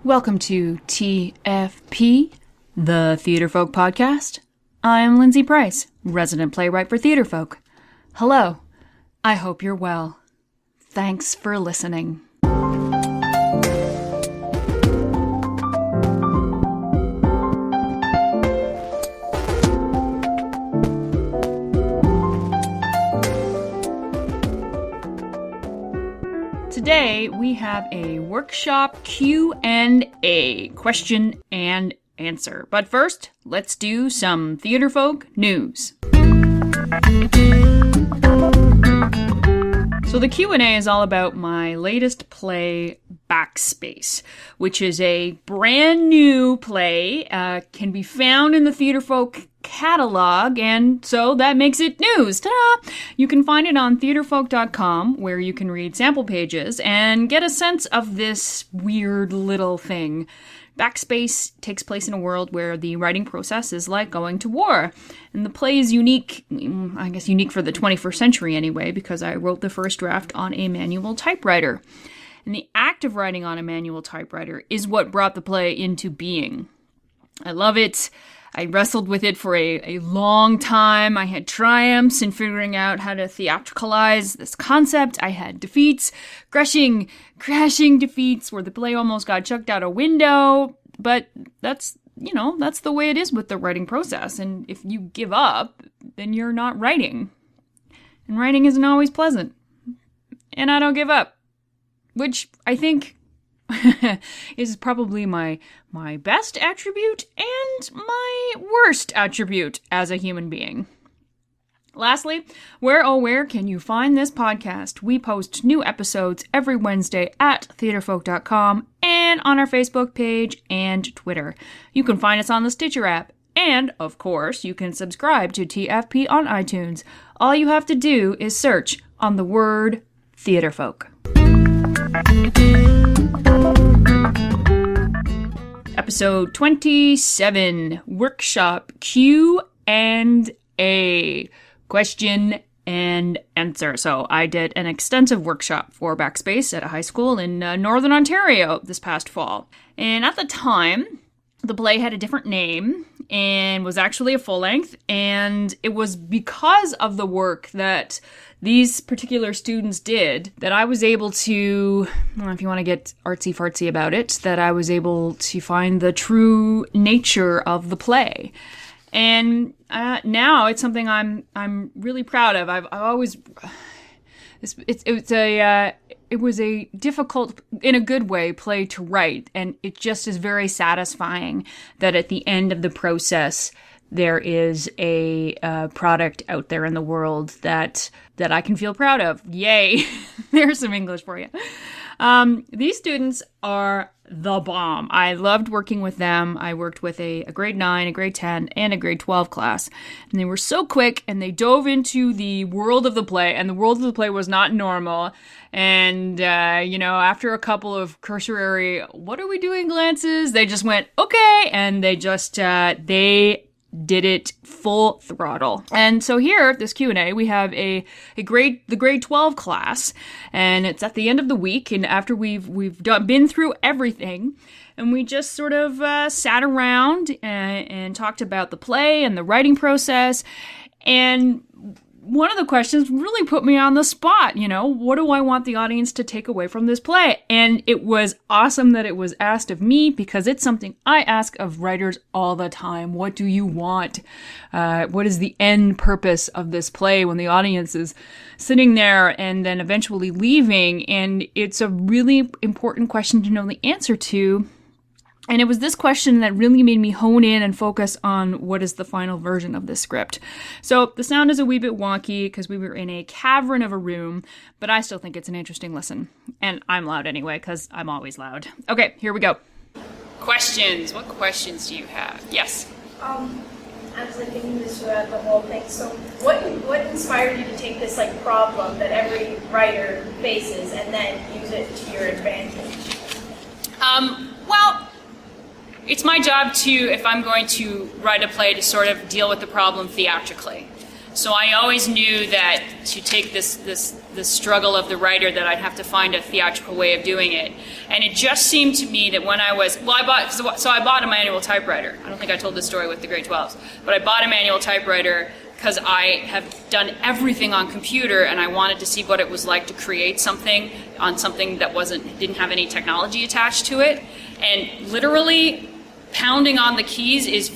Welcome to TFP, the Theatrefolk podcast. I'm Lindsay Price, resident playwright for Theatrefolk. Hello, I hope you're well. Thanks for listening. Today, we have a workshop Q&A, question and answer. But first, let's do some Theatrefolk news. So the Q&A is all about my latest play, Backspace, which is a brand new play, can be found in the Theatrefolk catalog, and so that makes it news. Ta-da! You can find it on theatrefolk.com, where you can read sample pages and get a sense of this weird little thing. Backspace takes place in a world where the writing process is like going to war. And the play is unique, I guess unique for the 21st century anyway, because I wrote the first draft on a manual typewriter. And the act of writing on a manual typewriter is what brought the play into being. I love it. I wrestled with it for a long time. I had triumphs in figuring out how to theatricalize this concept. I had defeats, crashing defeats where the play almost got chucked out a window. But that's the way it is with the writing process. And if you give up, then you're not writing. And writing isn't always pleasant. And I don't give up, which I think is probably my best attribute and my worst attribute as a human being. Lastly, where can you find this podcast? We post new episodes every Wednesday at theatrefolk.com and on our Facebook page and Twitter. You can find us on the Stitcher app. And, of course, you can subscribe to TFP on iTunes. All you have to do is search on the word Theatrefolk. Episode 27, Workshop Q&A, question and answer. So I did an extensive workshop for Backspace at a high school in Northern Ontario this past fall. And at the time, the play had a different name and was actually a full length. And it was because of the work that these particular students did that I was able to, if you want to get artsy-fartsy about it, that I was able to find the true nature of the play. And now it's something I'm really proud of. I've always, it was a difficult, in a good way, play to write, and it just is very satisfying that at the end of the process there is a product out there in the world that I can feel proud of. Yay! There's some English for you. These students are the bomb. I loved working with them. I worked with a grade 9, a grade 10, and a grade 12 class. And they were so quick, and they dove into the world of the play, and the world of the play was not normal. And, after a couple of cursory, what are we doing glances, they just went, okay, and they just, they did it full throttle. And so here, this Q&A, we have the grade 12 class, and it's at the end of the week, and after we've been through everything, and we just sort of sat around and talked about the play and the writing process. And one of the questions really put me on the spot, what do I want the audience to take away from this play? And it was awesome that it was asked of me, because it's something I ask of writers all the time. What do you want? What is the end purpose of this play when the audience is sitting there and then eventually leaving? And it's a really important question to know the answer to. And it was this question that really made me hone in and focus on what is the final version of this script. So the sound is a wee bit wonky because we were in a cavern of a room, but I still think it's an interesting listen. And I'm loud anyway, because I'm always loud. Okay, here we go. Questions. What questions do you have? Yes? I was thinking this throughout the whole thing. So what inspired you to take this problem that every writer faces and then use it to your advantage? Well, it's my job to, if I'm going to write a play, to sort of deal with the problem theatrically. So I always knew that to take this struggle of the writer, that I'd have to find a theatrical way of doing it. And it just seemed to me that when I bought a manual typewriter. I don't think I told this story with the grade 12s, but I bought a manual typewriter because I have done everything on computer, and I wanted to see what it was like to create something on something that didn't have any technology attached to it. And literally pounding on the keys is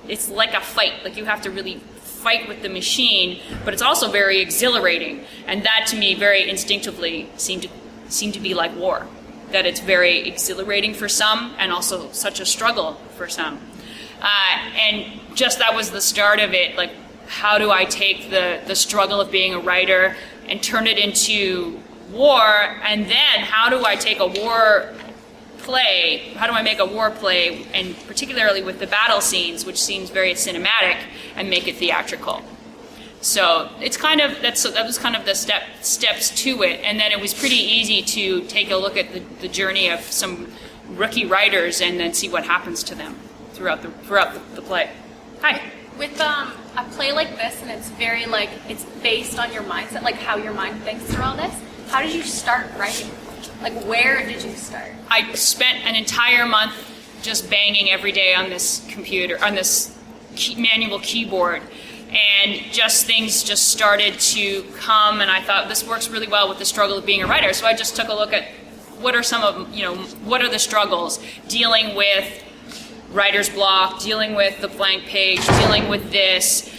it's like a fight. Like, you have to really fight with the machine, but it's also very exhilarating. And that, to me, very instinctively seemed to be like war. That it's very exhilarating for some, and also such a struggle for some. And just that was the start of it. Like, how do I take the struggle of being a writer and turn it into war? And then how do I take a war play, how do I make a war play, and particularly with the battle scenes, which seems very cinematic, and make it theatrical? So it's kind of, that was kind of the steps to it. And then it was pretty easy to take a look at the journey of some rookie writers and then see what happens to them throughout the play. Hi. With a play like this, and it's very like, it's based on your mindset, like how your mind thinks through all this, how did you start writing? Like, where did you start? I spent an entire month just banging every day on this computer, on this manual keyboard, and things just started to come, and I thought this works really well with the struggle of being a writer. So I just took a look at what are what are the struggles, dealing with writer's block, dealing with the blank page, dealing with this.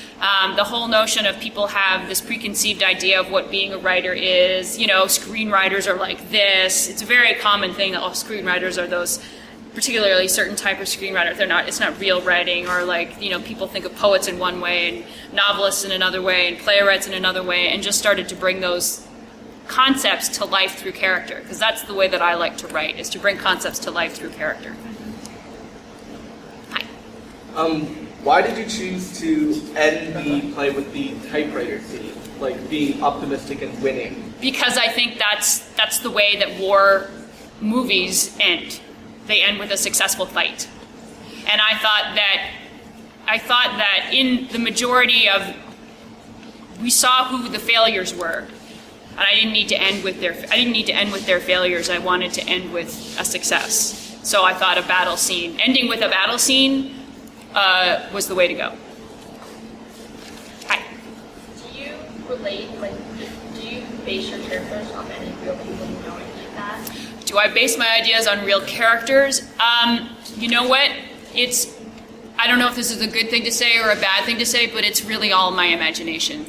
The whole notion of people have this preconceived idea of what being a writer is. Screenwriters are like this. It's a very common thing that screenwriters are those, particularly certain type of screenwriter. It's not real writing, or people think of poets in one way and novelists in another way and playwrights in another way, and just started to bring those concepts to life through character, because that's the way that I like to write, is to bring concepts to life through character. Hi. Why did you choose to end the play with the typewriter scene, like being optimistic and winning? Because I think that's the way that war movies end. They end with a successful fight. And I thought that in the majority of, we saw who the failures were, and I didn't need to end with their failures. I wanted to end with a success. So I thought ending with a battle scene was the way to go. Hi. Do you relate, do you base your characters on any real people you know and like that? Do I base my ideas on real characters? You know what? I don't know if this is a good thing to say or a bad thing to say, but it's really all my imagination.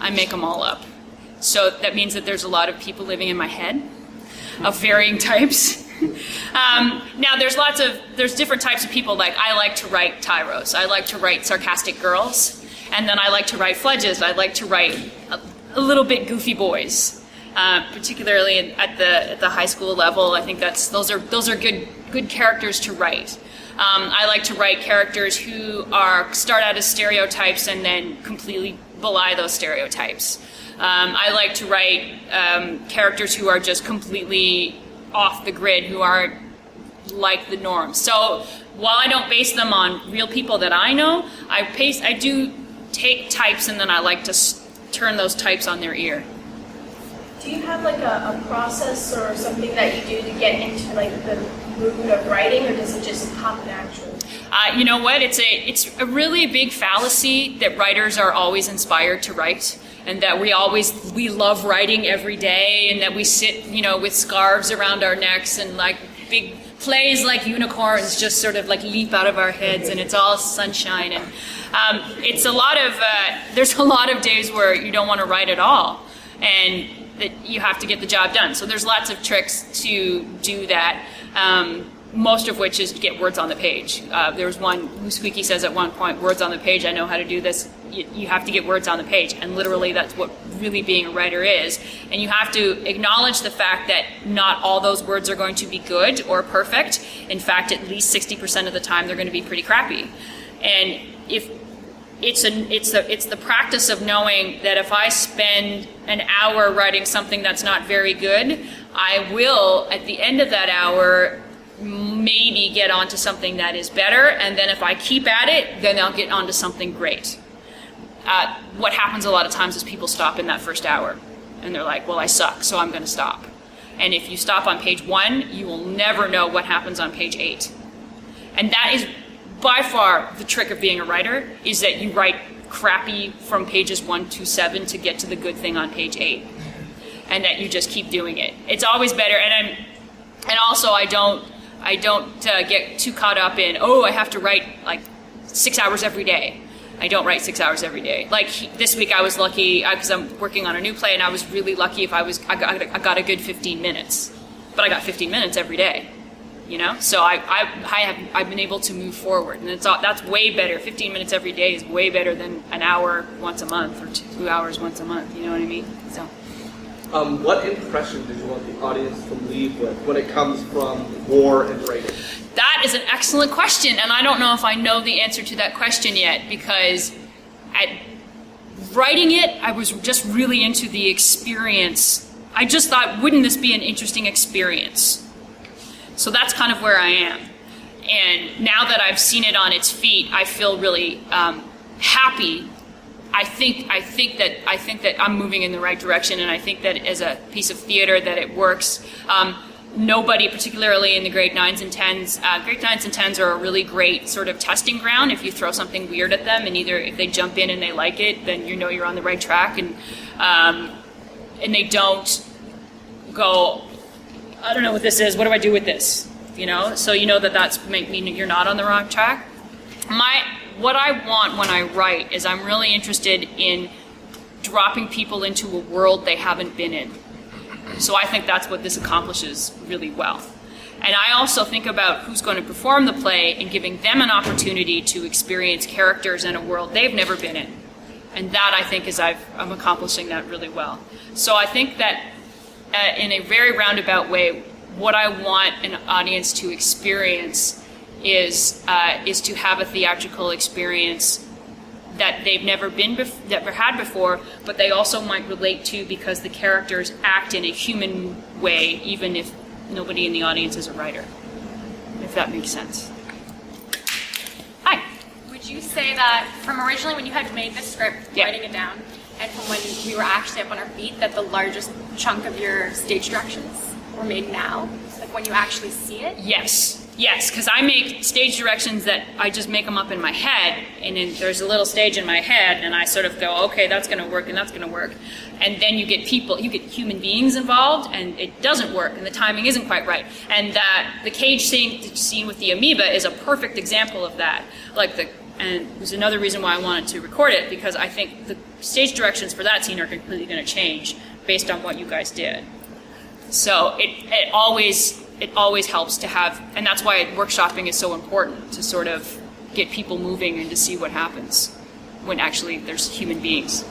I make them all up. So that means that there's a lot of people living in my head of varying types. Now there's different types of people. Like, I like to write tyros. I like to write sarcastic girls. And then I like to write fledges. I like to write a little bit goofy boys. Particularly at the high school level. I think those are good characters to write. I like to write characters who start out as stereotypes and then completely belie those stereotypes. I like to write characters who are just completely off the grid, who aren't like the norm. So while I don't base them on real people that I know, I do take types, and then I like to turn those types on their ear. Do you have a process or something that you do to get into the mood of writing, or does it just come naturally? You know what? It's a really big fallacy that writers are always inspired to write, and that we love writing every day, and that we sit with scarves around our necks, and big plays like unicorns just sort of leap out of our heads, and it's all sunshine. And it's there's a lot of days where you don't want to write at all, and that you have to get the job done. So there's lots of tricks to do that, most of which is to get words on the page. There was one who Squeaky says at one point, words on the page, I know how to do this. You have to get words on the page, and literally that's what really being a writer is. And you have to acknowledge the fact that not all those words are going to be good or perfect. In fact, at least 60% of the time they're going to be pretty crappy. And if it's the practice of knowing that if I spend an hour writing something that's not very good, I will, at the end of that hour, maybe get onto something that is better, and then if I keep at it, then I'll get onto something great. what happens a lot of times is people stop in that first hour, and they're like, well, I suck, so I'm going to stop. And if you stop on page 1, you will never know what happens on page 8. And that is by far the trick of being a writer, is that you write crappy from pages 1 to 7 to get to the good thing on page 8. And that you just keep doing it. It's always better, and also I don't get too caught up in, I have to write like 6 hours every day. I don't write 6 hours every day. Like this week, I was lucky because I'm working on a new play, and I was really lucky if I got a good 15 minutes. But I got 15 minutes every day, you know. So I've been able to move forward, and that's way better. 15 minutes every day is way better than an hour once a month or 2 hours once a month. You know what I mean? So. What impression did you want the audience to leave with when it comes from war and writing? That is an excellent question, and I don't know if I know the answer to that question yet, because at writing it, I was just really into the experience. I just thought, wouldn't this be an interesting experience? So that's kind of where I am. And now that I've seen it on its feet, I feel really happy. I think that I'm moving in the right direction, and I think that as a piece of theater that it works. Nobody, particularly in the grade 9s and 10s, grade 9s and 10s are a really great sort of testing ground. If you throw something weird at them, and either if they jump in and they like it, then you know you're on the right track, and they don't go, I don't know what this is, what do I do with this? You know, so you know that's mean you're not on the wrong track. What I want when I write is I'm really interested in dropping people into a world they haven't been in. So I think that's what this accomplishes really well. And I also think about who's going to perform the play and giving them an opportunity to experience characters in a world they've never been in. And that, I think, is I'm accomplishing that really well. So I think that in a very roundabout way, what I want an audience to experience is to have a theatrical experience that they've never had before, but they also might relate to because the characters act in a human way, even if nobody in the audience is a writer, if that makes sense. Hi. Would you say that from originally when you had made the script, writing it down, and from when we were actually up on our feet, that the largest chunk of your stage directions were made now? Like when you actually see it? Yes, because I make stage directions that I just make them up in my head, and then there's a little stage in my head, and I sort of go, okay, that's going to work, and that's going to work. And then you get human beings involved, and it doesn't work, and the timing isn't quite right. And the cage scene with the amoeba is a perfect example of that. And there's another reason why I wanted to record it, because I think the stage directions for that scene are completely going to change based on what you guys did. So it always helps to have, and that's why workshopping is so important, to sort of get people moving and to see what happens when actually there's human beings.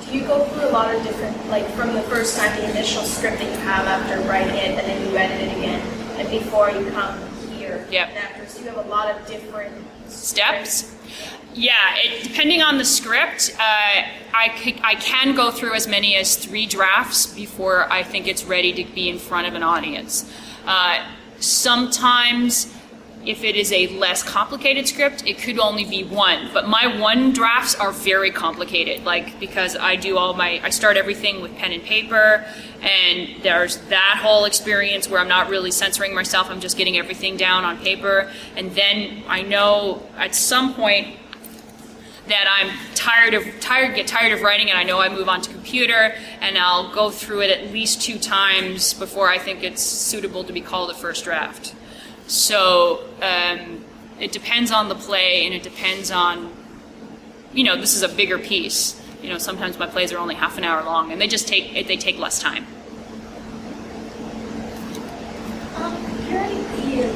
Do you go through a lot of different, like from the first time, the initial script that you have after writing it, and then you edit it again, and before you come here, Yep. and after, so you have a lot of different Steps? Yeah, depending on the script, I can go through as many as 3 drafts before I think it's ready to be in front of an audience. Sometimes, if it is a less complicated script, it could only be 1. But my 1 drafts are very complicated, because I start everything with pen and paper, and there's that whole experience where I'm not really censoring myself, I'm just getting everything down on paper. And then I know at some point that I'm get tired of writing, and I know I move on to computer, and I'll go through it at least 2 times before I think it's suitable to be called a first draft. So it depends on the play, and it depends on, this is a bigger piece. Sometimes my plays are only half an hour long, and they take less time. Your ideas.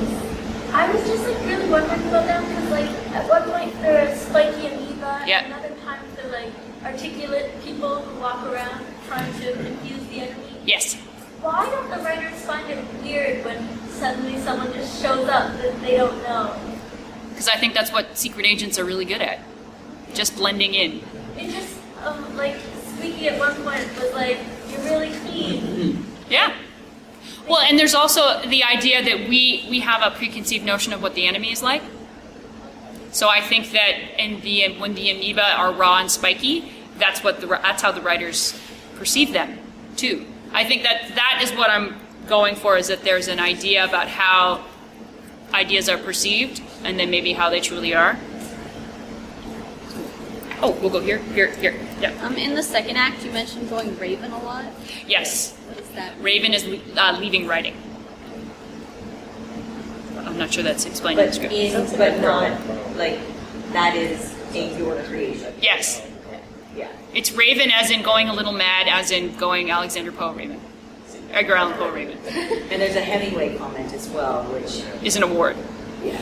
I was just really wondering about them because at one point they're spiky amoeba, Yeah. and other times they're articulate people who walk around trying to confuse the enemy. Yes. Why don't the writers find it weird when suddenly someone just shows up that they don't know? Because I think that's what secret agents are really good at, just blending in. It just Squeaky at one point was you're really clean. Yeah. Well, and there's also the idea that we have a preconceived notion of what the enemy is like. So I think that when the amoeba are raw and spiky, that's how the writers perceive them too. I think that is what I'm going for, is that there's an idea about how ideas are perceived and then maybe how they truly are. Oh, we'll go here. Yeah. In the second act, you mentioned going Raven a lot. Yes. What is that? Raven is leaving writing. I'm not sure that's explained in the script. But not like that is in your creation. Yes. Yeah. It's Raven as in going a little mad, as in going Alexander Poe Raven. Edgar Allan Poe Raven. And there's a Hemingway comment as well, which Is an award. yeah.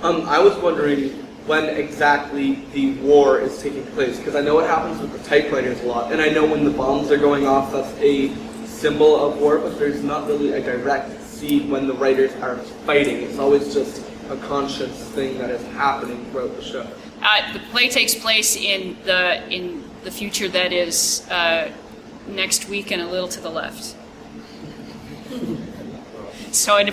I was wondering when exactly the war is taking place, because I know it happens with the typewriters a lot, and I know when the bombs are going off, that's a symbol of war, but there's not really a direct see when the writers are fighting. It's always just a conscious thing that is happening throughout the show. The play takes place in the future that is next week and a little to the left. So a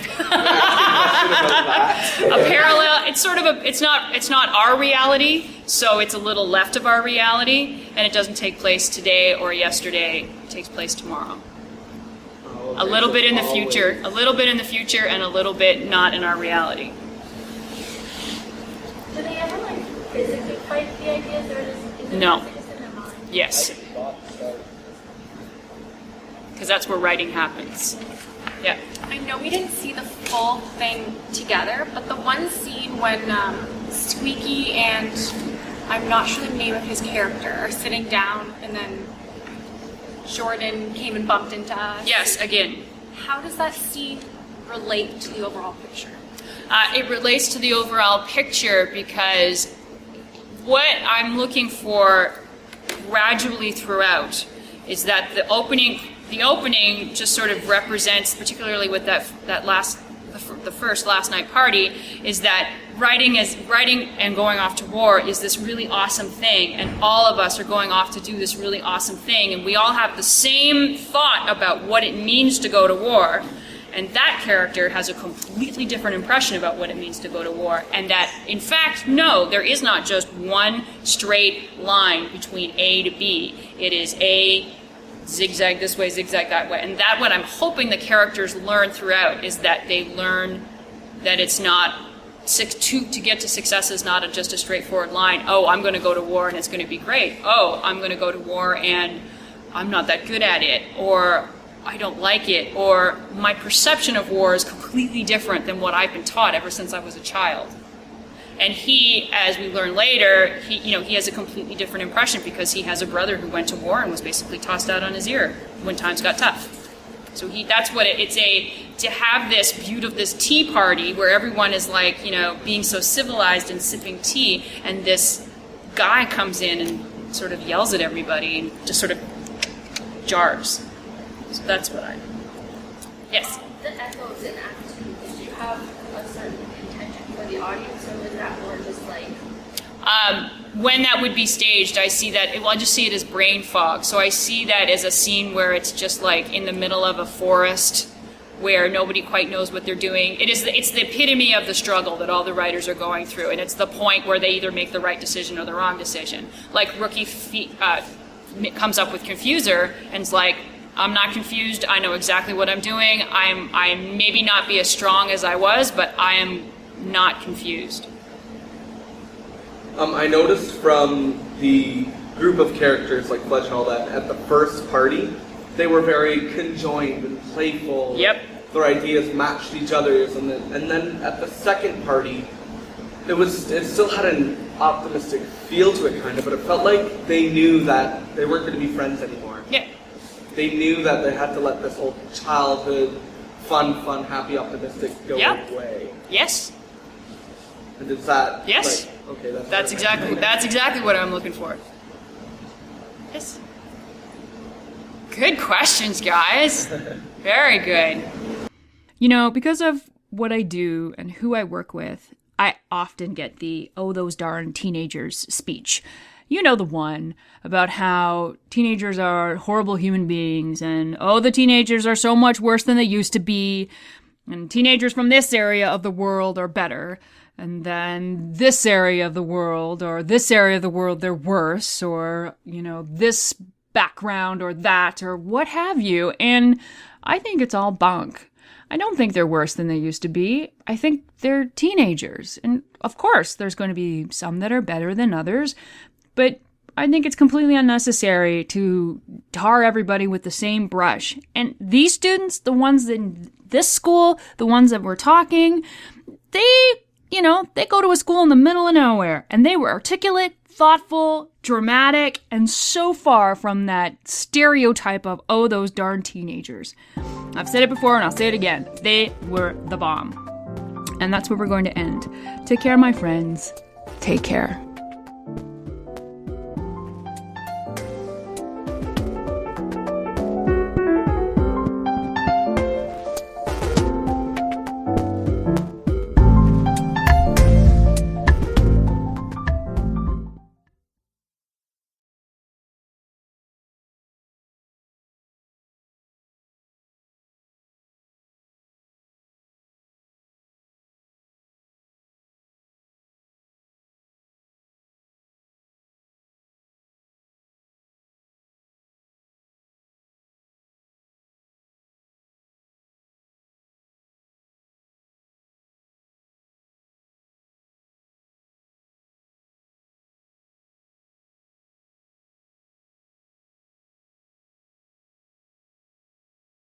parallel. It's not our reality. So it's a little left of our reality, and it doesn't take place today or yesterday. It takes place tomorrow. A little bit in the future, and a little bit not in our reality. Do they ever like physically fight the ideas, or is it No. just in their mind? Yes. Because that's where writing happens. Yeah. I know we didn't see the full thing together, but the one scene when Squeaky and I'm not sure the name of his character are sitting down, and then Jordan came and bumped into us. Yes, again. How does that scene relate to the overall picture? It relates to the overall picture because what I'm looking for gradually throughout is that the opening just sort of represents, particularly with the first last night party, is that writing and going off to war is this really awesome thing, and all of us are going off to do this really awesome thing, and we all have the same thought about what it means to go to war. And that character has a completely different impression about what it means to go to war. And that, in fact, no, there is not just one straight line between A to B. It is A, zigzag this way, zigzag that way. And that what I'm hoping the characters learn throughout is that they learn that it's not, to get to success is not just a straightforward line. Oh, I'm going to go to war and it's going to be great. Oh, I'm going to go to war and I'm not that good at it. Or I don't like it, or my perception of war is completely different than what I've been taught ever since I was a child. And he, as we learn later, he has a completely different impression because he has a brother who went to war and was basically tossed out on his ear when times got tough. So that's what to have this tea party where everyone is like, being so civilized and sipping tea, and this guy comes in and sort of yells at everybody and just sort of jars. So that's what yes. The echoes in Act 2, did you have a certain intention for the audience, or was that more just like... When that would be staged, I see that, I just see it as brain fog. So I see that as a scene where it's just like in the middle of a forest where nobody quite knows what they're doing. It's the epitome of the struggle that all the writers are going through, and it's the point where they either make the right decision or the wrong decision. Like Rookie comes up with Confuser and is like, I'm not confused. I know exactly what I'm doing. I maybe not be as strong as I was, but I am not confused. I noticed from the group of characters, like Fletch and all that, at the first party, they were very conjoined and playful. Yep. Their ideas matched each other's, and then at the second party, it still had an optimistic feel to it, kind of, but it felt like they knew that they weren't going to be friends anymore. Yeah. They knew that they had to let this whole childhood, fun, happy, optimistic go away. Yes. And is that... Yes. Like, okay, That's exactly what I'm looking for. Yes. Good questions, guys. Very good. Because of what I do and who I work with, I often get the, oh, those darn teenagers speech. The one about how teenagers are horrible human beings and, oh, the teenagers are so much worse than they used to be, and teenagers from this area of the world are better. And then this area of the world, or this area of the world, they're worse, or, this background or that, or what have you. And I think it's all bunk. I don't think they're worse than they used to be. I think they're teenagers. And of course, there's going to be some that are better than others, but I think it's completely unnecessary to tar everybody with the same brush. And these students, the ones in this school, the ones that we're talking, they go to a school in the middle of nowhere, and they were articulate, thoughtful, dramatic, and so far from that stereotype of, oh, those darn teenagers. I've said it before and I'll say it again. They were the bomb. And that's where we're going to end. Take care, my friends. Take care.